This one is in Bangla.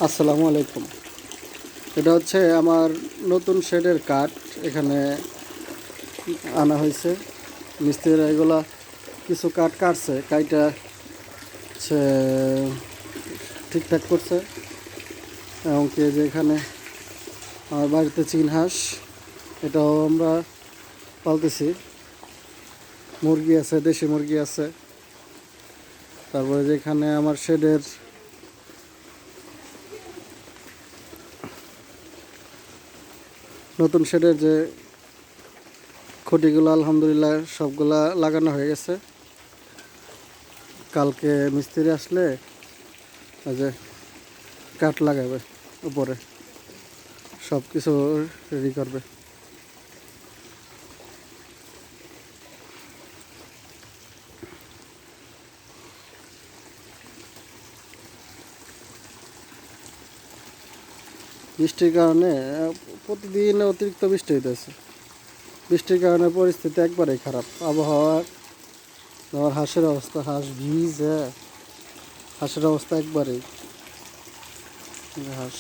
আসসালামু আলাইকুম। এটা হচ্ছে আমার নতুন শেডের কাঠ। এখানে আনা হয়েছে। মিস্ত্রিরা এগুলা কিছু কাঠ কাটছে, কাইটা হচ্ছে ঠিকঠাক করছে। এমনকি যে এখানে আমার বাড়িতে চীন হাঁস, এটাও আমরা পালতেছি। মুরগি আছে, দেশি মুরগি আছে। তারপরে যেখানে আমার শেডের নতুন শেডের যে খুঁটিগুলো আলহামদুলিল্লাহ সবগুলা লাগানো হয়ে গেছে। কালকে মিস্ত্রি আসলে যে কাঠ লাগাবে, উপরে সব কিছু রেডি করবে। বৃষ্টির কারণে প্রতিদিন অতিরিক্ত বৃষ্টি হইতেছে। বৃষ্টির কারণে পরিস্থিতি একবারেই খারাপ। আবহাওয়া, আমার হাঁসের অবস্থা, হাঁস ভিজে, হাঁসের অবস্থা একবারেই। হাঁস